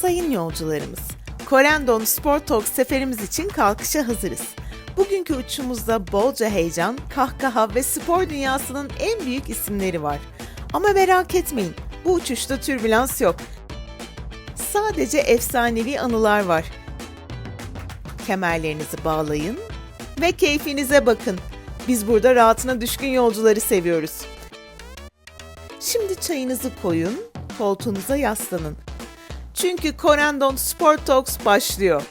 Sayın yolcularımız, Corendon Sport Talk seferimiz için kalkışa hazırız. Bugünkü uçuşumuzda bolca heyecan, kahkaha ve spor dünyasının en büyük isimleri var. Ama merak etmeyin, bu uçuşta türbülans yok. Sadece efsanevi anılar var. Kemerlerinizi bağlayın ve keyfinize bakın. Biz burada rahatına düşkün yolcuları seviyoruz. Şimdi çayınızı koyun, koltuğunuza yaslanın. Çünkü Corendon Sport Talks başlıyor.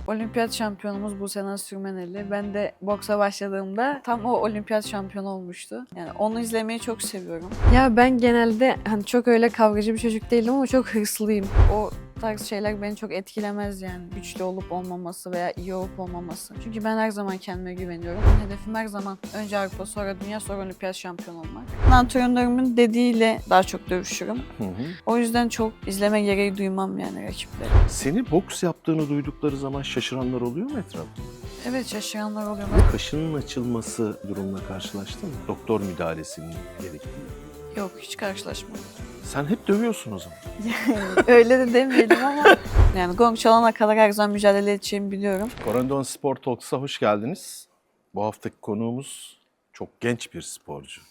Olimpiyat şampiyonumuz Buse Sürmeneli. Ben de boksa başladığımda tam o olimpiyat şampiyonu olmuştu. Yani onu izlemeyi çok seviyorum. Ya ben genelde hani çok öyle kavgacı bir çocuk değilim ama çok hırslıyım. O tarz şeyler beni çok etkilemez yani. Güçlü olup olmaması veya iyi olup olmaması. Çünkü ben her zaman kendime güveniyorum. Hedefim her zaman önce Avrupa, sonra dünya, sonra olimpiyat şampiyonu olmak. Antrenörümün dediğiyle daha çok dövüşürüm. O yüzden çok izleme gereği duymam yani rakipleri. Seni boks yaptığını duydukları zaman şaşıranlar oluyor mu etrafta? Evet, şaşıranlar oluyor. Kaşının açılması durumla karşılaştın mı? Doktor müdahalesinin gerektiği. Yok, hiç karşılaşmadım. Sen hep dövüyorsun o zaman. Öyle de demeyelim ama yani gong çalana kadar her zaman mücadele edeceğimi biliyorum. Corendon Sport Talks'a hoş geldiniz. Bu haftaki konuğumuz çok genç bir sporcu.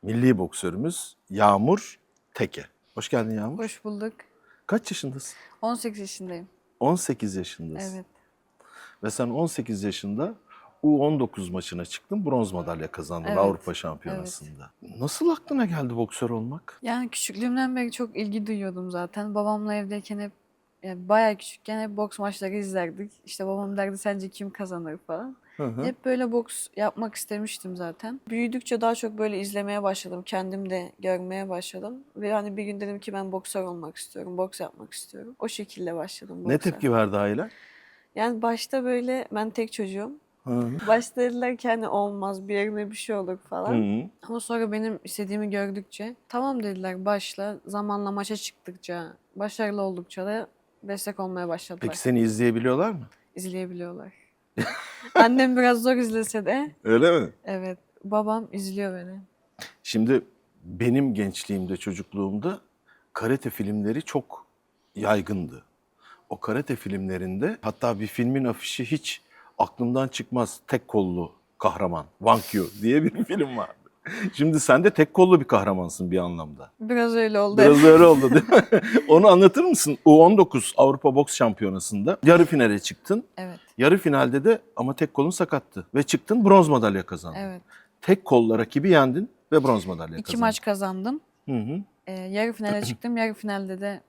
Milli boksörümüz Yağmur Teke. Hoş geldin Yağmur. Hoş bulduk. Kaç yaşındasın? 18 yaşındayım. 18 yaşındasın. Evet. Ve sen 18 yaşında U19 maçına çıktın, bronz madalya kazandın Evet, Avrupa Şampiyonası'nda. Nasıl aklına geldi boksör olmak? Yani küçüklüğümden beri çok ilgi duyuyordum zaten. Babamla evdeyken hep yani bayağı küçükken hep boks maçları izlerdik. İşte babam derdi sence kim kazanır falan. Hı hı. Hep böyle boks yapmak istemiştim zaten. Büyüdükçe daha çok böyle izlemeye başladım. Kendim de görmeye başladım. Ve hani bir gün dedim ki ben boksör olmak istiyorum. Boks yapmak istiyorum. O şekilde başladım boksa. Ne tepki verdi ailen? Yani başta böyle ben tek çocuğum. Hı. Başta dediler ki hani olmaz bir yerine bir şey olur falan. Hı. Ama sonra benim istediğimi gördükçe tamam dediler başla. Zamanla maça çıktıkça, başarılı oldukça da destek olmaya başladılar. Peki seni izleyebiliyorlar mı? İzleyebiliyorlar. Annem biraz zor izlese de Öyle mi? evet babam izliyor beni. Şimdi benim gençliğimde, çocukluğumda karate filmleri çok yaygındı. O karate filmlerinde hatta bir filmin afişi hiç aklımdan çıkmaz. Tek kollu kahraman, Wang Yu diye bir film vardı. Şimdi sen de tek kollu bir kahramansın bir anlamda. Biraz öyle oldu. Biraz öyle oldu değil mi? Onu anlatır mısın? U19 Avrupa Boks Şampiyonası'nda yarı finale çıktın. Evet, Yarı finalde de ama tek kolun sakattı. Ve çıktın bronz madalya kazandın. evet. Tek kolla rakibi yendin ve bronz madalya kazandın. 2 maç kazandım. Hı hı. Yarı finale çıktım. Yarı finalde de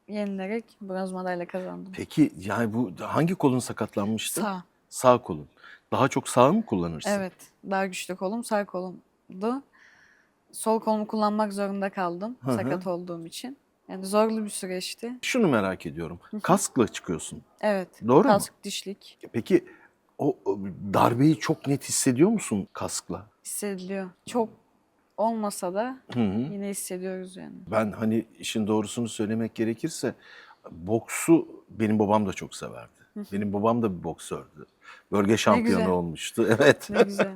yenilerek bronz madalya kazandım. Peki yani bu hangi kolun sakatlanmıştı? Sağ. Sağ kolun. Daha çok sağ mı kullanırsın? Evet. Daha güçlü kolum sağ kolumdu. Sol kolumu kullanmak zorunda kaldım. Hı hı. Sakat olduğum için. Yani zorlu bir süreçti. Şunu merak ediyorum. Kaskla çıkıyorsun. Evet. Doğru mu? Kask, dişlik Peki o darbeyi çok net hissediyor musun kaskla? hissediliyor. Çok olmasa da Hı hı. yine hissediyoruz yani. Ben hani işin doğrusunu söylemek gerekirse boksu benim babam da çok severdi. Benim babam da bir boksördü. Bölge şampiyonu güzel. olmuştu. Evet. Ne güzel.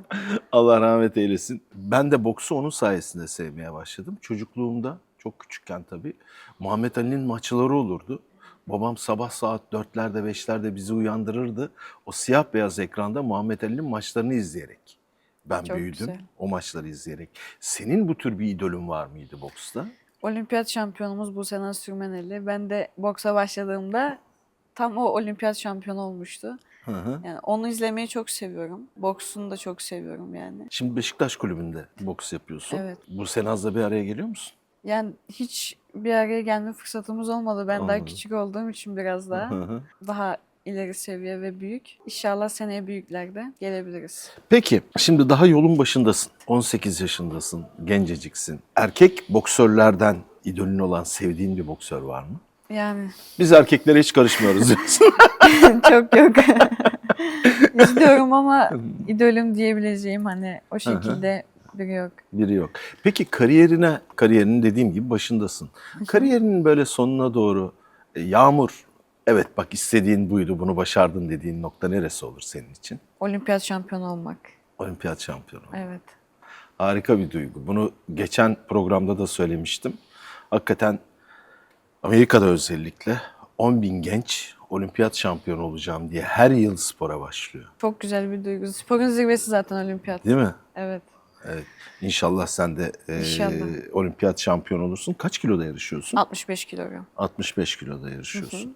Allah rahmet eylesin. Ben de boksu onun sayesinde sevmeye başladım. Çocukluğumda, çok küçükken tabii, Muhammed Ali'nin maçları olurdu. Babam sabah saat 4'lerde 5'lerde bizi uyandırırdı. O siyah beyaz ekranda Muhammed Ali'nin maçlarını izleyerek. Ben Çok büyüdüm güzel. o maçları izleyerek. Senin bu tür bir idolün var mıydı boksta? Olimpiyat şampiyonumuz Buse Sürmeneli. Ben de boksa başladığımda tam o olimpiyat şampiyonu olmuştu. Hı hı. Yani onu izlemeyi çok seviyorum. Boksunu da çok seviyorum yani. Şimdi Beşiktaş Kulübü'nde boks yapıyorsun. Evet. Bu Senaz'la bir araya geliyor musun? Yani hiç bir araya gelme fırsatımız olmadı. Ben daha Olmadı. küçük olduğum için biraz daha. Hı hı. Daha ileri seviye ve büyük. İnşallah seneye büyüklerde gelebiliriz. Peki, şimdi daha yolun başındasın. 18 yaşındasın, genceciksin. Erkek boksörlerden idolün olan, sevdiğin bir boksör var mı? Yani Biz erkeklere hiç karışmıyoruz diyorsun. çok yok. İzliyorum ama idolüm diyebileceğim hani o şekilde biri yok. Biri yok. Peki kariyerinin dediğim gibi başındasın. Kariyerinin böyle sonuna doğru Yağmur, evet bak istediğin buydu, bunu başardın dediğin nokta neresi olur senin için? Olimpiyat şampiyonu olmak. Olimpiyat şampiyonu. Evet. Harika bir duygu. Bunu geçen programda da söylemiştim. Hakikaten Amerika'da özellikle 10 bin genç olimpiyat şampiyonu olacağım diye her yıl spora başlıyor. Çok güzel bir duygu. Sporun zirvesi zaten olimpiyat. Değil mi? Evet. Evet. İnşallah sen de İnşallah. olimpiyat şampiyonu olursun. Kaç kiloda yarışıyorsun? 65 kilogram. 65 kiloda yarışıyorsun.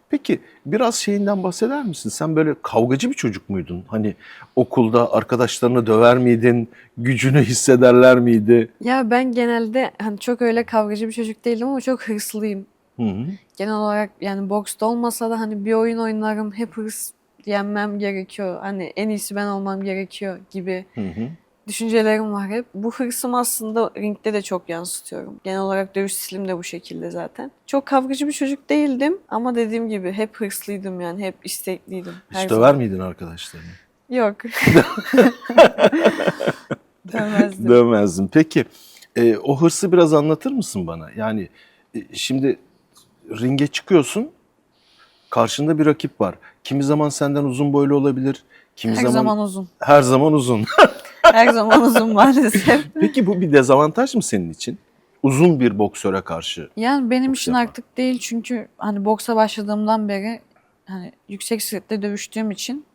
Peki biraz şeyinden bahseder misin? Sen böyle kavgacı bir çocuk muydun? Hani okulda arkadaşlarını döver miydin? Gücünü hissederler miydi? Ya ben genelde hani çok öyle kavgacı bir çocuk değildim ama çok hırslıyım. Hı hı. Genel olarak yani boksta olmasa da hani bir oyun oynarım, hep hırs yenmem gerekiyor. Hani en iyisi ben olmam gerekiyor gibi Hı hı. düşüncelerim var hep. Bu hırsım aslında ringde de çok yansıtıyorum. Genel olarak dövüş stilim de bu şekilde zaten. Çok kavgacı bir çocuk değildim ama dediğim gibi hep hırslıydım, yani hep istekliydim. Hiç Her döver zaman. miydin arkadaşlarını? Yok. Dövmezdim. Dövmezdin. Peki o hırsı biraz anlatır mısın bana? Yani şimdi ringe çıkıyorsun, karşında bir rakip var. Kimi zaman senden uzun boylu olabilir, kimi Her zaman uzun. her zaman uzun. Her zaman uzun maalesef. Peki bu bir dezavantaj mı senin için? Uzun bir boksöre karşı. Yani benim Boks için yapan. artık değil, çünkü hani boksa başladığımdan beri hani yüksek sırtla dövüştüğüm için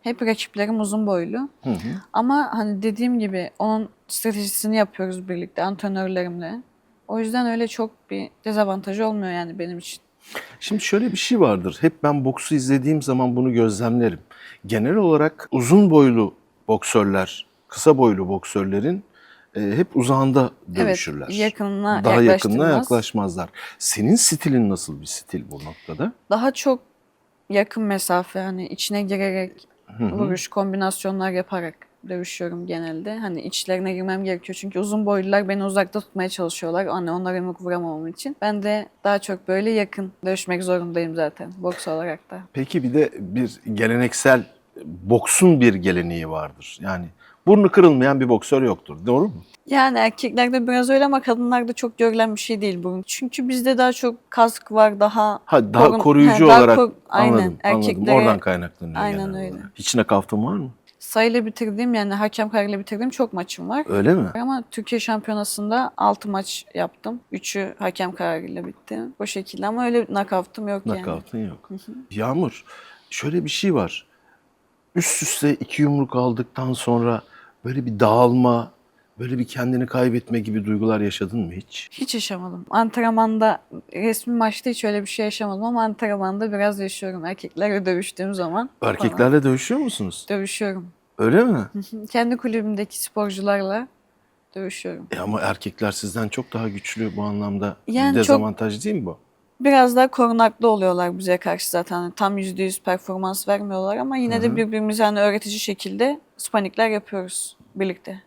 hep rakiplerim uzun boylu. Hı hı. Ama hani dediğim gibi onun stratejisini yapıyoruz birlikte antrenörlerimle. O yüzden öyle çok bir dezavantajı olmuyor yani benim için. Şimdi şöyle bir şey vardır. Hep ben boksu izlediğim zaman bunu gözlemlerim. Genel olarak uzun boylu boksörler, kısa boylu boksörlerin hep uzağında dövüşürler. Evet, yakınına Daha yakınına yaklaştırmaz. yaklaşmazlar. Senin stilin nasıl bir stil bu noktada? Daha çok yakın mesafe, hani içine girerek Hı hı. vuruş, kombinasyonlar yaparak dövüşüyorum genelde. Hani içlerine girmem gerekiyor çünkü uzun boylular beni uzakta tutmaya çalışıyorlar. Hani onlara yumruk vuramamam için. Ben de daha çok böyle yakın dövüşmek zorundayım zaten boks olarak da. Peki bir de bir geleneksel boksun bir geleneği vardır. Yani burnu kırılmayan bir boksör yoktur. Doğru mu? Yani erkeklerde biraz öyle ama kadınlarda çok görülen bir şey değil bu. Çünkü bizde daha çok kask var, daha Ha, daha koruyucu daha olarak aynen, anladım. erkeklere Oradan kaynaklanıyor aynen genel öyle. olarak. Hiç nakavtın var mı? Sayıyla bitirdiğim, yani hakem kararıyla bitirdiğim çok maçım var. Öyle mi? Ama Türkiye Şampiyonası'nda 6 maç yaptım. 3'ü hakem kararıyla bitti. O şekilde ama öyle nakavtım yok yani. Nakavtın yok. Yağmur, şöyle bir şey var. Üst üste 2 yumruk aldıktan sonra böyle bir dağılma, böyle bir kendini kaybetme gibi duygular yaşadın mı hiç? Hiç yaşamadım. Antrenmanda, resmi maçta hiç öyle bir şey yaşamadım ama antrenmanda biraz yaşıyorum. Erkeklerle dövüştüğüm zaman falan Erkeklerle dövüşüyor musunuz? dövüşüyorum. Öyle mi? Kendi kulübümdeki sporcularla dövüşüyorum. Ama erkekler sizden çok daha güçlü bu anlamda. Yani Bir dezavantaj değil mi bu? Biraz daha korunaklı oluyorlar bize karşı zaten. Hani tam %100 performans vermiyorlar ama yine de birbirimize hani öğretici şekilde spanikler yapıyoruz birlikte.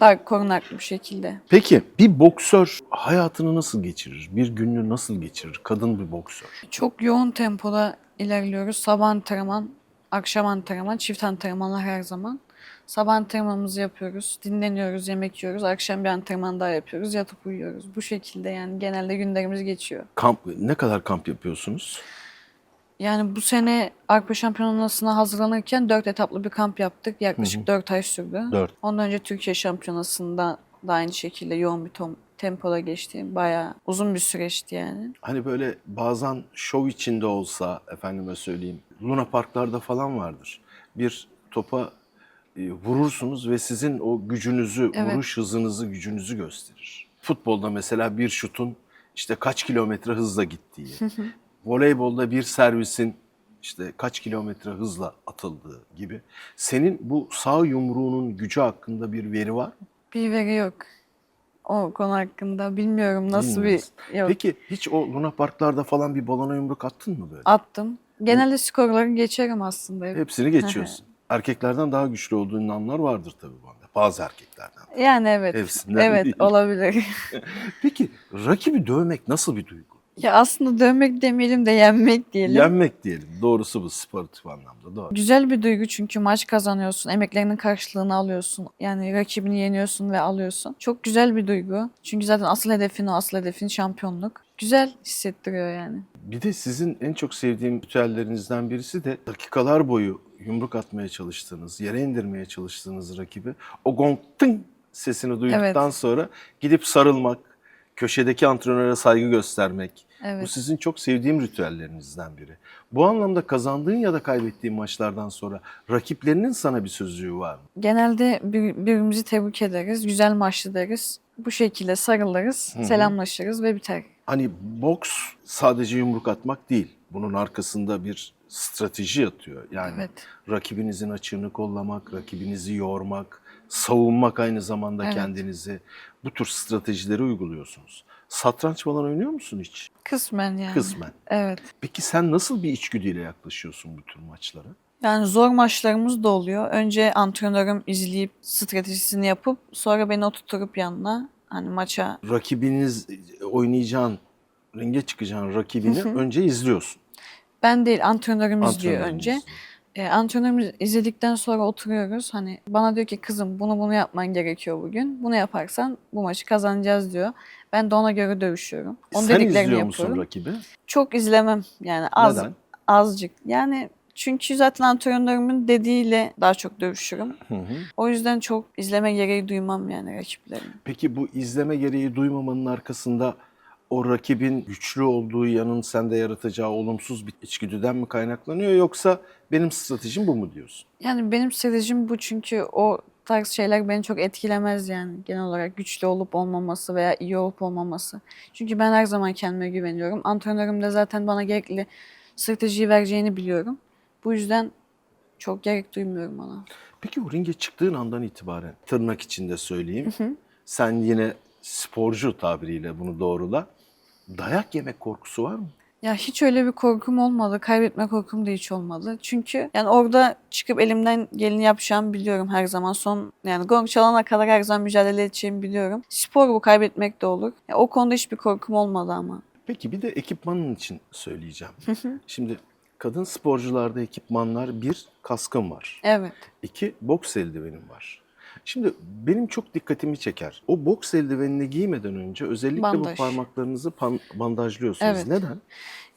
Daha korunaklı bir şekilde. Peki bir boksör hayatını nasıl geçirir? Bir gününü nasıl geçirir? Kadın bir boksör. Çok yoğun tempoda ilerliyoruz. Sabah antrenman, akşam antrenman, çift antrenmanlar her zaman. Sabah antrenmanımızı yapıyoruz, dinleniyoruz, yemek yiyoruz. Akşam bir antrenman daha yapıyoruz, yatıp uyuyoruz. Bu şekilde yani genelde günlerimiz geçiyor. Ne kadar kamp yapıyorsunuz? Yani bu sene Avrupa Şampiyonası'na hazırlanırken 4 etaplı bir kamp yaptık. Yaklaşık 4 ay sürdü. 4. Ondan önce Türkiye Şampiyonası'nda da aynı şekilde yoğun bir tempoda geçti. Bayağı uzun bir süreçti yani. Hani böyle bazen şov içinde olsa efendime söyleyeyim Luna Parklarda falan vardır. Bir topa vurursunuz ve sizin o gücünüzü, Evet. vuruş hızınızı, gücünüzü gösterir. Futbolda mesela bir şutun işte kaç kilometre hızla gittiği, voleybolda bir servisin işte kaç kilometre hızla atıldığı gibi. Senin bu sağ yumruğunun gücü hakkında bir veri var mı? Bir veri yok. O konu hakkında bilmiyorum nasıl Bilmiyorsun. bir yok. Peki hiç o Luna Parklarda falan bir balona yumruk attın mı böyle? Attım. Genelde skorları geçerim aslında. Hepsini geçiyorsun. Erkeklerden daha güçlü olduğun anlar vardır tabii bu anda. Bazı erkeklerden. Yani evet. Hepsinden Evet değil. olabilir. Peki rakibi dövmek nasıl bir duygu? Ya aslında dövmek demeyelim de yenmek diyelim. Yenmek diyelim. Doğrusu bu sportif anlamda. Doğru. Güzel bir duygu çünkü maç kazanıyorsun, emeklerinin karşılığını alıyorsun. Yani rakibini yeniyorsun ve alıyorsun. Çok güzel bir duygu. Çünkü zaten asıl hedefin o, asıl hedefin şampiyonluk. Güzel hissettiriyor yani. Bir de sizin en çok sevdiğim ritüellerinizden birisi de dakikalar boyu yumruk atmaya çalıştığınız, yere indirmeye çalıştığınız rakibi o gong tın sesini duyduktan Evet. sonra gidip sarılmak, köşedeki antrenöre saygı göstermek. Bu Evet. sizin çok sevdiğim ritüellerinizden biri. Bu anlamda kazandığın ya da kaybettiğin maçlardan sonra rakiplerinin sana bir sözcüğü var mı? Genelde birbirimizi tebrik ederiz, güzel maçlı deriz. Bu şekilde sarılırız, selamlaşırız ve biter. Hani boks sadece yumruk atmak değil. Bunun arkasında bir strateji yatıyor. Yani Evet. rakibinizin açığını kollamak, rakibinizi yormak, savunmak aynı zamanda Evet. kendinizi. Bu tür stratejileri uyguluyorsunuz. Satranç falan oynuyor musun hiç? Kısmen yani. Kısmen. Evet. Peki sen nasıl bir içgüdüyle yaklaşıyorsun bu tür maçlara? Yani zor maçlarımız da oluyor. Önce antrenörüm izleyip stratejisini yapıp sonra beni oturtup yanına hani maça. Rakibiniz oynayacağın, ringe çıkacağın rakibini önce izliyorsun. Ben değil, antrenörüm izliyor Antrenörün önce. izliyor. Antrenörümüz izledikten sonra oturuyoruz. Hani bana diyor ki kızım bunu yapman gerekiyor bugün. Bunu yaparsan bu maçı kazanacağız diyor. Ben de ona göre dövüşüyorum. Onun Sen dediklerini izliyor musun yapıyorum. rakibi? Çok izlemem yani Neden? azıcık. Yani çünkü zaten antrenörümün dediğiyle daha çok dövüşürüm. Hı hı. O yüzden çok izleme gereği duymam yani rakiplerimi. Peki bu izleme gereği duymamanın arkasında o rakibin güçlü olduğu yanın sende yaratacağı olumsuz bir içgüdüden mi kaynaklanıyor yoksa benim stratejim bu mu diyorsun? Yani benim stratejim bu çünkü o tarz şeyler beni çok etkilemez yani genel olarak güçlü olup olmaması veya iyi olup olmaması. Çünkü ben her zaman kendime güveniyorum. Antrenörüm de zaten bana gerekli stratejiyi vereceğini biliyorum. Bu yüzden çok gerek duymuyorum ona. Peki o ringe çıktığın andan itibaren tırnak içinde söyleyeyim. Sen yine sporcu tabiriyle bunu doğrula. Dayak yemek korkusu var mı? Ya hiç öyle bir korkum olmadı. Kaybetme korkum da hiç olmadı. Çünkü yani orada çıkıp elimden geleni yapacağımı biliyorum her zaman. Yani gong çalana kadar her zaman mücadele edeceğimi biliyorum. Spor bu, kaybetmek de olur. Ya o konuda hiçbir korkum olmadı ama. Peki bir de ekipmanın için söyleyeceğim. Şimdi kadın sporcularda ekipmanlar bir kaskın var. Evet. 2 boks eldivenim var. Şimdi benim çok dikkatimi çeker. O boks eldivenini giymeden önce özellikle Bandaj. bu parmaklarınızı bandajlıyorsunuz. Evet. Neden?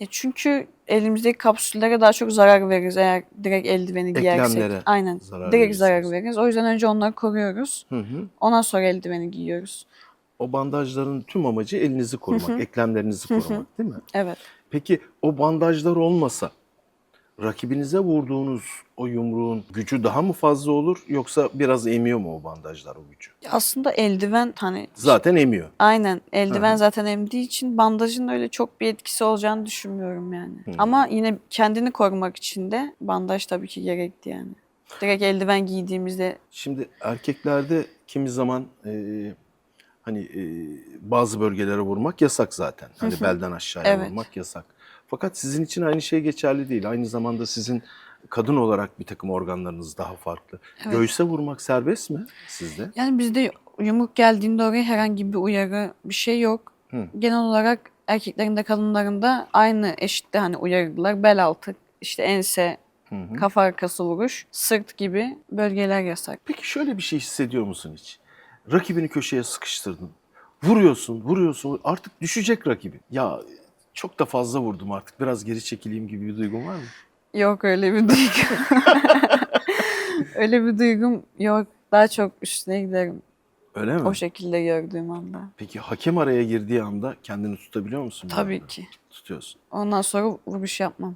Çünkü elimizdeki kapsüllere daha çok zarar veririz eğer direkt eldiveni giyersek. Eklemlere Aynen. zarar Direkt zarar verirsiniz. veririz. O yüzden önce onları koruyoruz. Hı hı. Ondan sonra eldiveni giyiyoruz. O bandajların tüm amacı elinizi korumak, eklemlerinizi korumak değil mi? Evet. Peki o bandajlar olmasa rakibinize vurduğunuz o yumruğun gücü daha mı fazla olur yoksa biraz emiyor mu o bandajlar o gücü? Aslında eldiven hani Zaten emiyor. aynen eldiven Hı hı. zaten emdiği için bandajın öyle çok bir etkisi olacağını düşünmüyorum yani. Ama yine kendini korumak için de bandaj tabii ki gerekti yani. Direkt eldiven giydiğimizde Şimdi erkeklerde kimi zaman bazı bölgelere vurmak yasak zaten. Hani belden aşağıya Evet. vurmak yasak. Fakat sizin için aynı şey geçerli değil. Aynı zamanda sizin kadın olarak bir takım organlarınız daha farklı. Evet. Göğüse vurmak serbest mi sizde? yani bizde yumruk geldiğinde oraya herhangi bir uyarı bir şey yok. Genel olarak erkeklerin de kadınların da aynı eşitte hani uyarılar. Bel altı, işte ense, kafa arkası vuruş, sırt gibi bölgeler yasak. Peki şöyle bir şey hissediyor musun hiç? Rakibini köşeye sıkıştırdın. Vuruyorsun. Artık düşecek rakibin. Ya çok da fazla vurdum artık. Biraz geri çekileyim gibi bir duygun var mı? Yok öyle bir duygum. Öyle bir duygum yok. Daha çok üstüne giderim. Öyle mi? O şekilde gördüğüm anda. Peki hakem araya girdiği anda kendini tutabiliyor musun? Tabii ki. Tutuyorsun. Ondan sonra vuruş yapmam.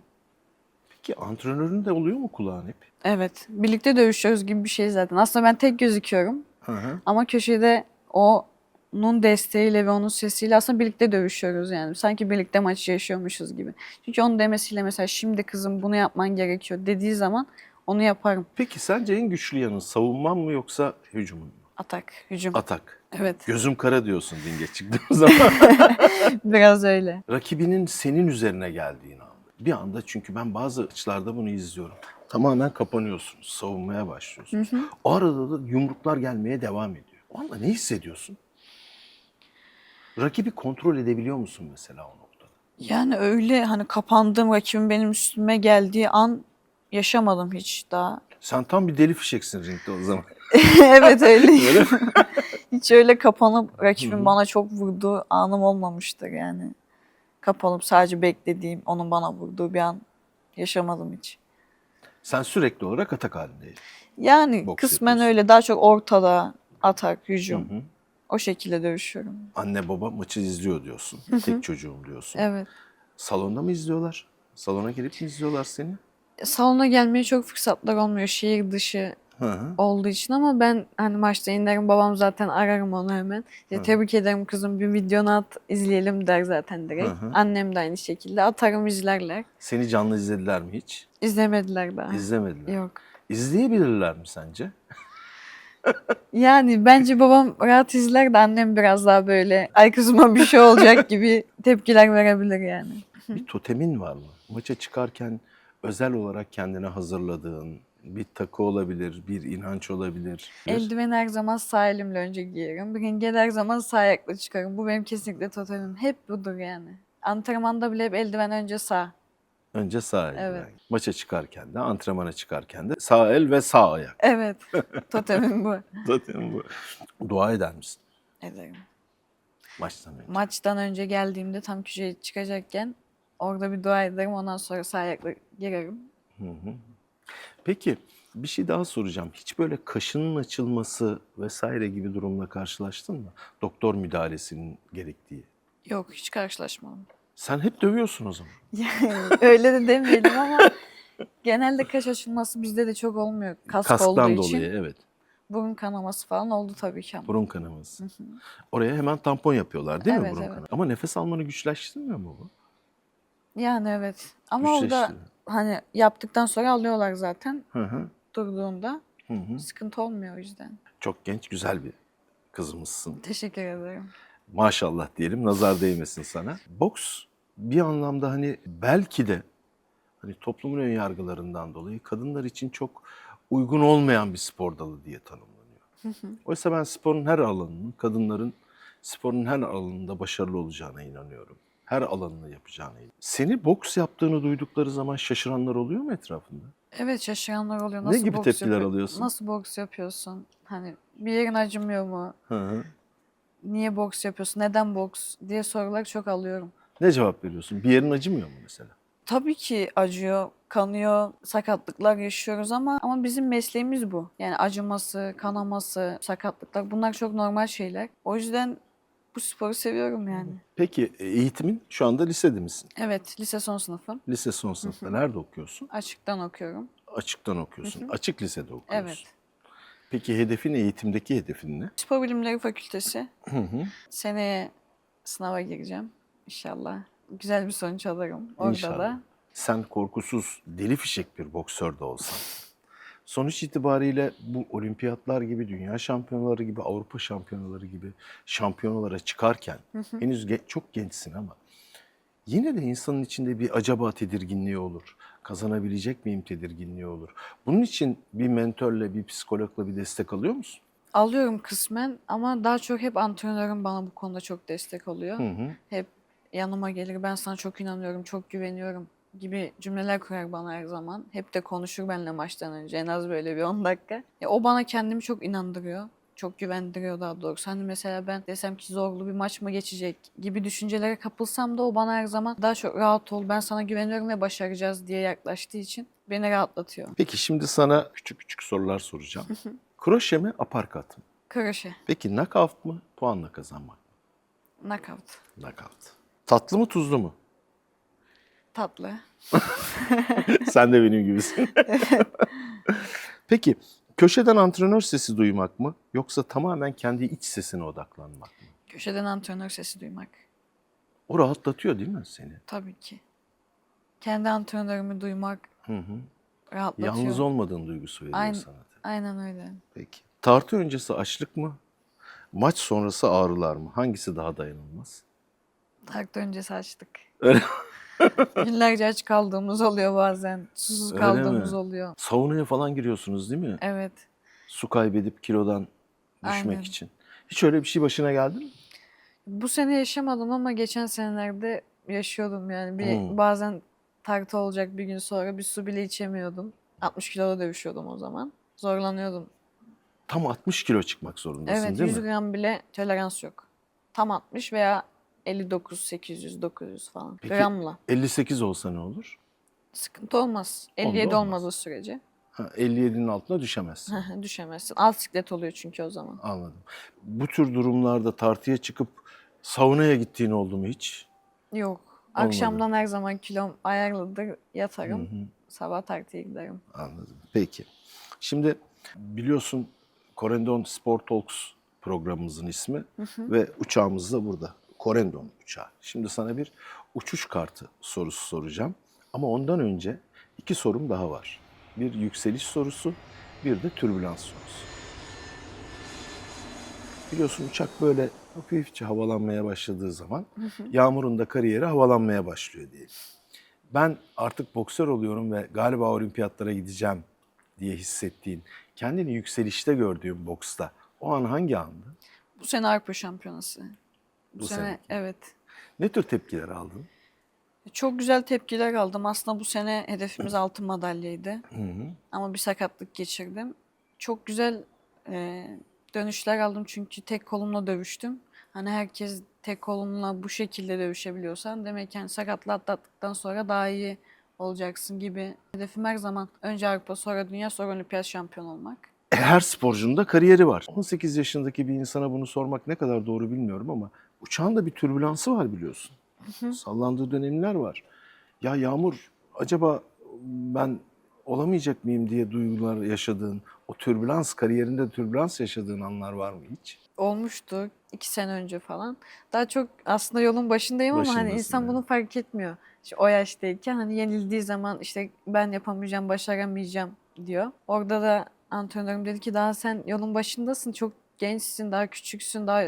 Peki antrenörün de oluyor mu kulağın hep? Evet. Birlikte dövüşüyoruz gibi bir şey zaten. Aslında ben tek gözüküyorum. Hı hı. Ama köşede onun desteğiyle ve onun sesiyle aslında birlikte dövüşüyoruz yani. Sanki birlikte maçı yaşıyormuşuz gibi. Çünkü onun demesiyle mesela şimdi kızım bunu yapman gerekiyor dediği zaman onu yaparım. Peki sence en güçlü yanın savunman mı yoksa hücumun mu? Atak, hücum. Atak. Evet. Gözüm kara diyorsun ringe çıktığın zaman. Biraz öyle. Rakibinin senin üzerine geldiğin anda. Bir anda çünkü ben bazı açılarda bunu izliyorum. Tamamen kapanıyorsunuz, savunmaya başlıyorsunuz. O arada da yumruklar gelmeye devam ediyor. O anda ne hissediyorsun? Rakibi kontrol edebiliyor musun mesela o noktada? Yani öyle hani kapandığım rakibim benim üstüme geldiği an yaşamadım hiç daha. Sen tam bir deli fişeksin ringde o zaman. Evet öyleyim. Öyle mi? Hiç öyle kapanıp rakibim bana çok vurduğu anım olmamıştır yani. Kapanıp sadece beklediğim, onun bana vurduğu bir an yaşamadım hiç. Sen sürekli olarak atak halindeydin. Yani Boks kısmen yapıyorsun. öyle daha çok ortada atak, hücum. O şekilde dövüşüyorum. Anne baba maçı izliyor diyorsun. Tek çocuğum diyorsun. Evet. Salonda mı izliyorlar? Salona gelip mi izliyorlar seni? Salona gelmeye çok fırsatlar olmuyor şehir dışı Hı hı. olduğu için ama ben hani maçta inerim, babam zaten ararım onu hemen. Hı. Tebrik ederim kızım, bir videonu at izleyelim der zaten direkt. Hı hı. Annem de aynı şekilde, atarım izlerler. Seni canlı izlediler mi hiç? İzlemediler daha. İzlemediler. Yok. İzleyebilirler mi sence? Yani bence babam rahat izler de annem biraz daha böyle ay kızıma bir şey olacak gibi tepkiler verebilir yani. Bir totemin var mı? Maça çıkarken özel olarak kendine hazırladığın bir takı olabilir, bir inanç olabilir. Eldiveni her zaman sağ elimle önce giyerim. Ringe de her zaman sağ ayakla çıkarım. Bu benim kesinlikle totemim. Hep budur yani. Antrenmanda bile hep eldiven önce sağ. Önce sağ el. Evet. Yani. Maça çıkarken de, antrenmana çıkarken de sağ el ve sağ ayak. Evet. Totemim bu. Zaten bu. Dua eder misin Ederim. maçtan önce? Maçtan önce geldiğimde tam köşeye çıkacakken orada bir dua ederim. Ondan sonra sağ ayakla girerim. Hı hı. Peki bir şey daha soracağım. Hiç böyle kaşının açılması vesaire gibi durumla karşılaştın mı? Doktor müdahalesinin gerektiği. Yok, hiç karşılaşmadım. Sen hep dövüyorsun o zaman. Yani öyle de demeyelim ama genelde kaş açılması bizde de çok olmuyor. Kask olduğu Kasktan için. dolayı evet. Burun kanaması falan oldu tabii ki ama. Burun kanaması. Oraya hemen tampon yapıyorlar değil mi Evet, burun evet. kanaması? Ama nefes almanı güçleştirmiyor mu bu? Yani evet. Ama orada Güçleştiriyor. hani yaptıktan sonra alıyorlar zaten Hı hı. durduğunda. Hı hı. Sıkıntı olmuyor o yüzden. Çok genç, güzel bir kızımızsın. Teşekkür ederim. Maşallah diyelim, nazar değmesin sana. Boks bir anlamda hani belki de hani toplumun ön yargılarından dolayı kadınlar için çok uygun olmayan bir spor dalı diye tanımlanıyor. Oysa ben sporun her alanının, kadınların sporun her alanında başarılı olacağına inanıyorum. Her alanını yapacağına inanıyorum. Seni boks yaptığını duydukları zaman şaşıranlar oluyor mu etrafında? Evet, şaşıranlar oluyor. Ne Nasıl gibi boks tepkiler alıyorsun? Nasıl boks yapıyorsun? Hani bir yerin acımıyor mu? Hı hı. Niye boks yapıyorsun? Neden boks diye sorular çok alıyorum. Ne cevap veriyorsun? Bir yerin acımıyor mu mesela? Tabii ki acıyor, kanıyor, sakatlıklar yaşıyoruz ama bizim mesleğimiz bu. Yani acıması, kanaması, sakatlıklar bunlar çok normal şeyler. O yüzden bu sporu seviyorum yani. Peki eğitimin şu anda lisede misin? Evet, lise son sınıfım. Lise son sınıfta nerede okuyorsun? Açıktan okuyorum. Açıktan okuyorsun. Açık lisede okuyorsun. Evet. Peki hedefin, eğitimdeki hedefin ne? Spor Bilimleri Fakültesi. Hı hı. Seneye sınava gireceğim inşallah. Güzel bir sonuç alırım orada İnşallah. da. Sen korkusuz, deli fişek bir boksör de olsan. Sonuç itibariyle bu olimpiyatlar gibi, dünya şampiyonaları gibi, Avrupa şampiyonaları gibi şampiyonalara çıkarken henüz çok gençsin ama yine de insanın içinde bir acaba tedirginliği olur. Kazanabilecek miyim tedirginliği olur. Bunun için bir mentörle, bir psikologla bir destek alıyor musun? Alıyorum kısmen ama daha çok hep antrenörüm bana bu konuda çok destek oluyor. Hı hı. Hep yanıma gelir, ben sana çok inanıyorum, çok güveniyorum gibi cümleler kurar bana her zaman. Hep de konuşur benimle maçtan önce en az böyle bir 10 dakika. O bana kendimi çok inandırıyor. Çok güvendiriyor daha doğrusu. Hani mesela ben desem ki zorlu bir maç mı geçecek gibi düşüncelere kapılsam da o bana her zaman daha çok rahat ol, ben sana güveniyorum ve başaracağız diye yaklaştığı için beni rahatlatıyor. Peki şimdi sana küçük küçük sorular soracağım. Kroşe mi, aparkat mı? Kroşe, Peki knockout mı, puanla kazanmak mı? knockout, Knockout. Tatlı mı, tuzlu mu? tatlı. Sen de benim gibisin. Peki köşeden antrenör sesi duymak mı yoksa tamamen kendi iç sesine odaklanmak mı? Köşeden antrenör sesi duymak. O rahatlatıyor değil mi seni? Tabii ki. Kendi antrenörümü duymak Hı hı. rahatlatıyor. Yalnız olmadığın duygusu veriyor Aynen, sana. aynen öyle. Peki. Tartı öncesi açlık mı? Maç sonrası ağrılar mı? Hangisi daha dayanılmaz? Tartı öncesi açtık. Öyle, Günlerce aç kaldığımız oluyor bazen. Susuz öyle kaldığımız mi? oluyor. Saunaya falan giriyorsunuz değil mi? Evet. Su kaybedip kilodan düşmek Aynen. için. Hiç öyle bir şey başına geldi mi? Bu sene yaşamadım ama geçen senelerde yaşıyordum yani. Hmm. Bazen tartı olacak bir gün sonra bir su bile içemiyordum. 60 kiloda dövüşüyordum o zaman. Zorlanıyordum. Tam 60 kilo çıkmak zorundasın Evet, değil 100 mi? gram bile tolerans yok. Tam 60 veya 59, 800, 900 falan. Peki Gramla. 58 olsa ne olur? Sıkıntı olmaz. Onda 57 olmaz. olmadığı sürece. Ha, 57'nin altına düşemezsin. Düşemezsin. Alt siklet oluyor çünkü o zaman. Anladım. Bu tür durumlarda tartıya çıkıp saunaya gittiğin oldu mu hiç? Yok. Olmadı. Akşamdan her zaman kilom ayarlıdır. Yatarım. Sabah tartıya giderim. Anladım. Peki. Şimdi biliyorsun Corendon Sport Talks programımızın ismi ve uçağımız da burada. Corendon uçağı. Şimdi sana bir uçuş kartı sorusu soracağım. Ama ondan önce 2 sorum daha var. Bir yükseliş sorusu, bir de türbülans sorusu. Biliyorsun uçak böyle hafifçe havalanmaya başladığı zaman Yağmur'un da kariyeri havalanmaya başlıyor diyelim. Ben artık boksör oluyorum ve galiba olimpiyatlara gideceğim diye hissettiğin, kendini yükselişte gördüğün boksta o an hangi andı? Bu sene Avrupa Şampiyonası. Bu Bu sene sene. evet. Ne tür tepkiler aldın? Çok güzel tepkiler aldım. Aslında bu sene hedefimiz altın madalyaydı. Ama bir sakatlık geçirdim. Çok güzel dönüşler aldım çünkü tek kolumla dövüştüm. Hani herkes tek kolunla bu şekilde dövüşebiliyorsan demek ki yani sakatlığı atlattıktan sonra daha iyi olacaksın gibi. Hedefim her zaman önce Avrupa, sonra dünya, sonra olimpiyat şampiyonu olmak. Her sporcunun da kariyeri var. 18 yaşındaki bir insana bunu sormak ne kadar doğru bilmiyorum ama uçağın da bir türbülansı var biliyorsun. Sallandığı dönemler var. Ya Yağmur, acaba ben olamayacak mıyım diye duygular yaşadığın, o türbülans, kariyerinde türbülans yaşadığın anlar var mı hiç? Olmuştu 2 sene önce falan. Daha çok aslında yolun başındayım ama hani Başındasın, insan bunu evet. fark etmiyor. İşte o yaştayken hani yenildiği zaman işte ben yapamayacağım, başaramayacağım diyor. Orada da antrenörüm dedi ki daha sen yolun başındasın, çok gençsin, daha küçüksün, daha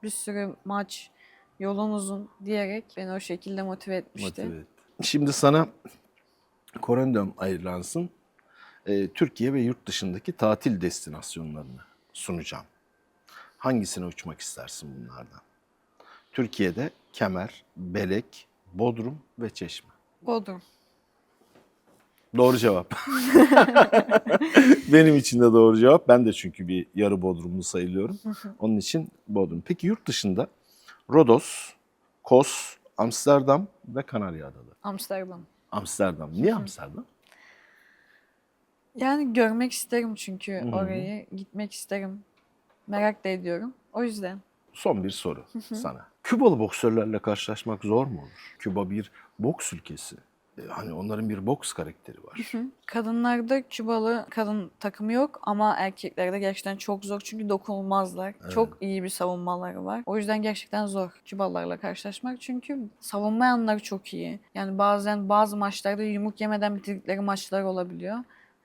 bir sürü maç, yolun uzun diyerek beni o şekilde motive etmişti. Motive etti. Şimdi sana Corendon Airlines'ın Türkiye ve yurt dışındaki tatil destinasyonlarını sunacağım. Hangisine uçmak istersin bunlardan? Türkiye'de Kemer, Belek, Bodrum ve Çeşme. Bodrum. Doğru cevap. Benim için de doğru cevap. Ben de çünkü bir yarı Bodrumlu sayılıyorum. Onun için Bodrum. Peki yurt dışında Rodos, Kos, Amsterdam ve Kanarya Adaları. Amsterdam. Amsterdam. Niye Amsterdam? Yani görmek isterim çünkü orayı, gitmek isterim. Merak da ediyorum. O yüzden. Son bir soru sana. Kübalı boksörlerle karşılaşmak zor mu olur? Küba bir boks ülkesi. Hani onların bir boks karakteri var. Kadınlarda Kübalı kadın takımı yok ama erkeklerde gerçekten çok zor çünkü dokunulmazlar. Çok iyi bir savunmaları var. O yüzden gerçekten zor Kübalılarla karşılaşmak çünkü savunma yanları çok iyi. Yani bazen bazı maçlarda yumruk yemeden bitirdikleri maçlar olabiliyor.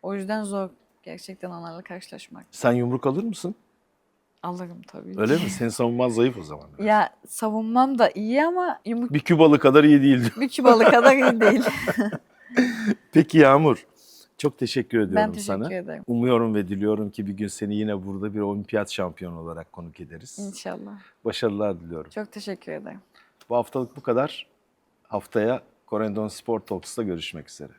O yüzden zor gerçekten onlarla karşılaşmak. Sen yumruk alır mısın? Alırım tabii ki. Öyle mi? Senin savunman zayıf o zaman. Ya savunmam da iyi ama yumruk Bir Kübalı kadar iyi değildi. bir Kübalı kadar iyi değil. Peki Yağmur, çok teşekkür ediyorum Ben teşekkür sana. ederim. Umuyorum ve diliyorum ki bir gün seni yine burada bir olimpiyat şampiyonu olarak konuk ederiz. İnşallah. Başarılar diliyorum. Çok teşekkür ederim. Bu haftalık bu kadar. Haftaya Corendon Sport Talks'ta görüşmek üzere.